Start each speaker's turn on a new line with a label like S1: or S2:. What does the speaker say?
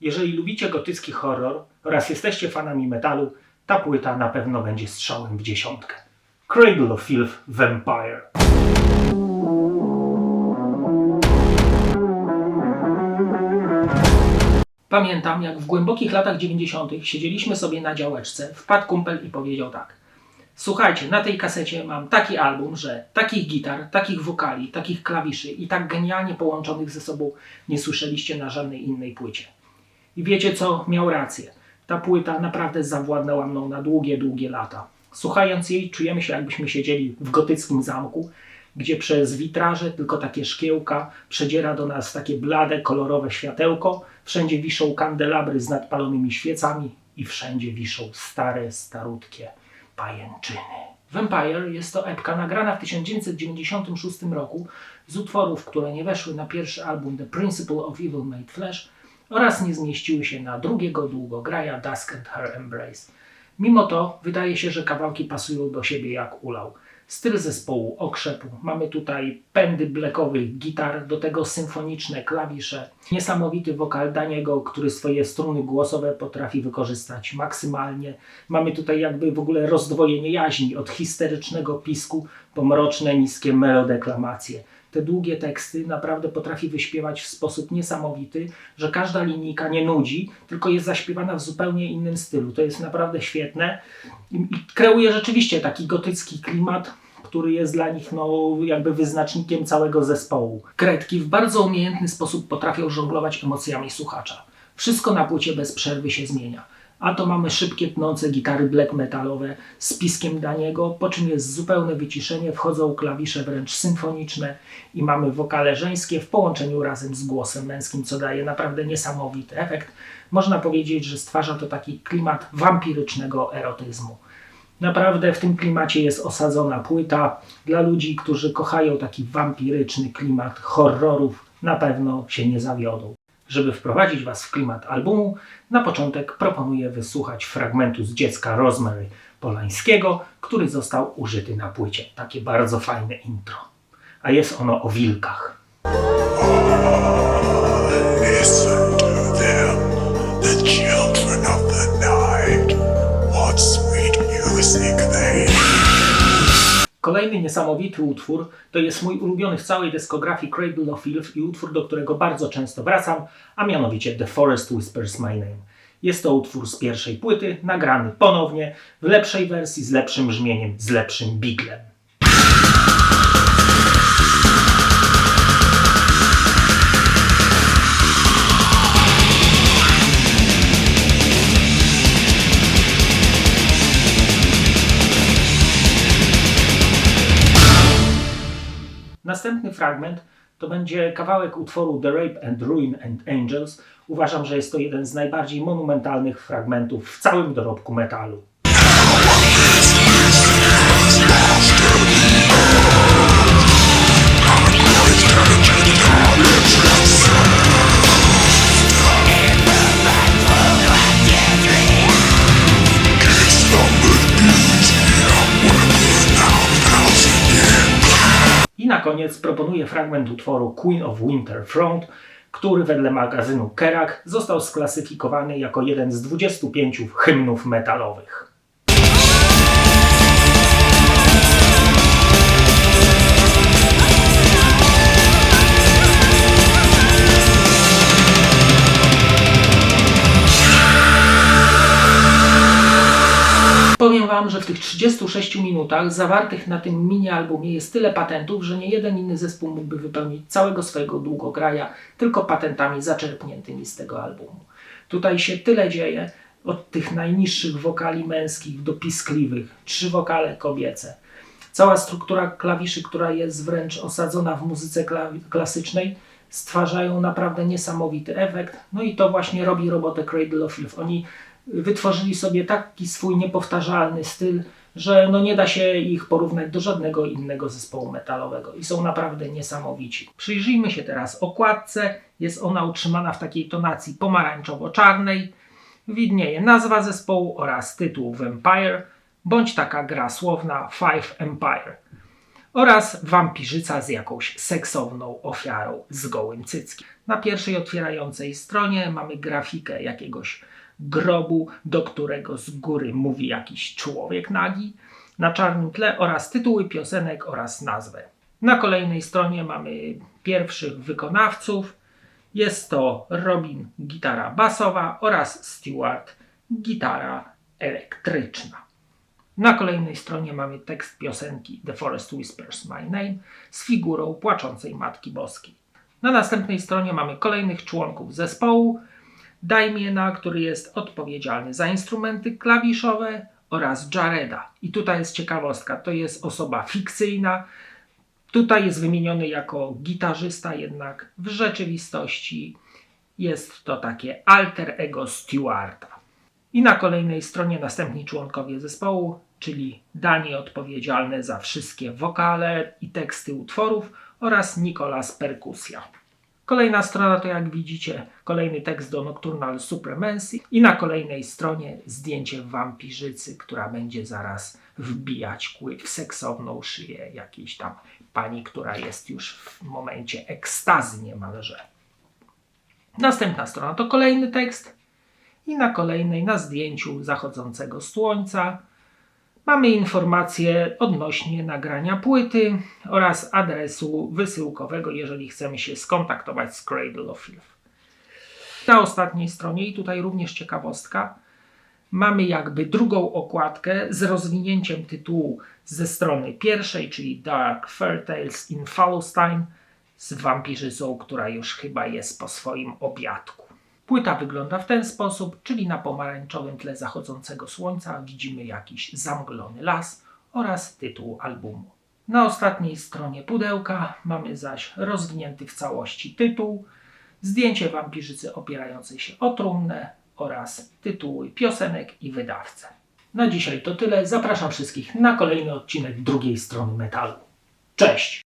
S1: Jeżeli lubicie gotycki horror oraz jesteście fanami metalu, ta płyta na pewno będzie strzałem w dziesiątkę. Cradle of Filth Vampire. Pamiętam, jak w głębokich latach 90. siedzieliśmy sobie na działeczce, wpadł kumpel i powiedział tak: słuchajcie, na tej kasecie mam taki album, że takich gitar, takich wokali, takich klawiszy i tak genialnie połączonych ze sobą nie słyszeliście na żadnej innej płycie. I wiecie co? Miał rację. Ta płyta naprawdę zawładnęła mną na długie, długie lata. Słuchając jej, czujemy się, jakbyśmy siedzieli w gotyckim zamku, gdzie przez witraże, tylko takie szkiełka, przedziera do nas takie blade, kolorowe światełko, wszędzie wiszą kandelabry z nadpalonymi świecami i wszędzie wiszą stare, starutkie pajęczyny. Vampire jest to epka nagrana w 1996 roku z utworów, które nie weszły na pierwszy album The Principle of Evil Made Flesh oraz nie zmieściły się na drugiego długograja Dusk and Her Embrace. Mimo to wydaje się, że kawałki pasują do siebie jak ulał. Styl zespołu okrzepu. Mamy tutaj pędy blackowych gitar, do tego symfoniczne klawisze. Niesamowity wokal Daniego, który swoje struny głosowe potrafi wykorzystać maksymalnie. Mamy tutaj jakby w ogóle rozdwojenie jaźni, od histerycznego pisku po mroczne, niskie melodeklamacje. Te długie teksty naprawdę potrafi wyśpiewać w sposób niesamowity, że każda linijka nie nudzi, tylko jest zaśpiewana w zupełnie innym stylu. To jest naprawdę świetne i kreuje rzeczywiście taki gotycki klimat, który jest dla nich jakby wyznacznikiem całego zespołu. Kredki w bardzo umiejętny sposób potrafią żonglować emocjami słuchacza. Wszystko na płycie bez przerwy się zmienia. A to mamy szybkie, tnące gitary black metalowe z piskiem Daniego, po czym jest zupełne wyciszenie, wchodzą klawisze wręcz symfoniczne i mamy wokale żeńskie w połączeniu razem z głosem męskim, co daje naprawdę niesamowity efekt. Można powiedzieć, że stwarza to taki klimat wampirycznego erotyzmu. Naprawdę w tym klimacie jest osadzona płyta. Dla ludzi, którzy kochają taki wampiryczny klimat horrorów, na pewno się nie zawiodą. Żeby wprowadzić Was w klimat albumu, na początek proponuję wysłuchać fragmentu z Dziecka Rosemary Polańskiego, który został użyty na płycie. Takie bardzo fajne intro. A jest ono o wilkach.
S2: Listen to them, the children of the night. What sweet music they
S1: Kolejny niesamowity utwór to jest mój ulubiony w całej dyskografii Cradle of Filth i utwór, do którego bardzo często wracam, a mianowicie The Forest Whispers My Name. Jest to utwór z pierwszej płyty, nagrany ponownie, w lepszej wersji, z lepszym brzmieniem, z lepszym biglem. Następny fragment to będzie kawałek utworu The Rape and Ruin and Angels. Uważam, że jest to jeden z najbardziej monumentalnych fragmentów w całym dorobku metalu. I na koniec proponuję fragment utworu Queen of Winter Front, który wedle magazynu Kerrang został sklasyfikowany jako jeden z 25 hymnów metalowych. Powiem Wam, że w tych 36 minutach zawartych na tym mini-albumie jest tyle patentów, że nie jeden inny zespół mógłby wypełnić całego swojego długograja tylko patentami zaczerpniętymi z tego albumu. Tutaj się tyle dzieje, od tych najniższych wokali męskich do piskliwych, 3 wokale kobiece. Cała struktura klawiszy, która jest wręcz osadzona w muzyce klasycznej, stwarzają naprawdę niesamowity efekt. No i to właśnie robi robotę Cradle of Filth. Oni wytworzyli sobie taki swój niepowtarzalny styl, że nie da się ich porównać do żadnego innego zespołu metalowego i są naprawdę niesamowici. Przyjrzyjmy się teraz okładce. Jest ona utrzymana w takiej tonacji pomarańczowo-czarnej. Widnieje nazwa zespołu oraz tytuł Vampire, bądź taka gra słowna Five Empire. oraz wampirzyca z jakąś seksowną ofiarą z gołym cyckiem. Na pierwszej otwierającej stronie mamy grafikę jakiegoś grobu, do którego z góry mówi jakiś człowiek nagi na czarnym tle oraz tytuły piosenek oraz nazwę. Na kolejnej stronie mamy pierwszych wykonawców. Jest to Robin, gitara basowa oraz Stewart, gitara elektryczna. Na kolejnej stronie mamy tekst piosenki The Forest Whispers My Name z figurą płaczącej Matki Boskiej. Na następnej stronie mamy kolejnych członków zespołu. Damiena, który jest odpowiedzialny za instrumenty klawiszowe, oraz Jareda. I tutaj jest ciekawostka, to jest osoba fikcyjna. Tutaj jest wymieniony jako gitarzysta, jednak w rzeczywistości jest to takie alter ego Stewarta. I na kolejnej stronie następni członkowie zespołu, czyli Dani odpowiedzialny za wszystkie wokale i teksty utworów oraz Nicolas perkusja. Kolejna strona to, jak widzicie, kolejny tekst do Nocturnal Supremacy i na kolejnej stronie zdjęcie wampirzycy, która będzie zaraz wbijać kły w seksowną szyję jakiejś tam pani, która jest już w momencie ekstazy niemalże. Następna strona to kolejny tekst i na kolejnej, na zdjęciu zachodzącego słońca, mamy informacje odnośnie nagrania płyty oraz adresu wysyłkowego, jeżeli chcemy się skontaktować z Cradle of Filth. Na ostatniej stronie, i tutaj również ciekawostka, mamy jakby drugą okładkę z rozwinięciem tytułu ze strony pierwszej, czyli Dark Fair Tales in Fallostein, z wampirzycą, która już chyba jest po swoim obiadku. Płyta wygląda w ten sposób, czyli na pomarańczowym tle zachodzącego słońca widzimy jakiś zamglony las oraz tytuł albumu. Na ostatniej stronie pudełka mamy zaś rozwinięty w całości tytuł, zdjęcie wampirzycy opierającej się o trumnę oraz tytuły piosenek i wydawcę. Na dzisiaj to tyle. Zapraszam wszystkich na kolejny odcinek drugiej strony metalu. Cześć!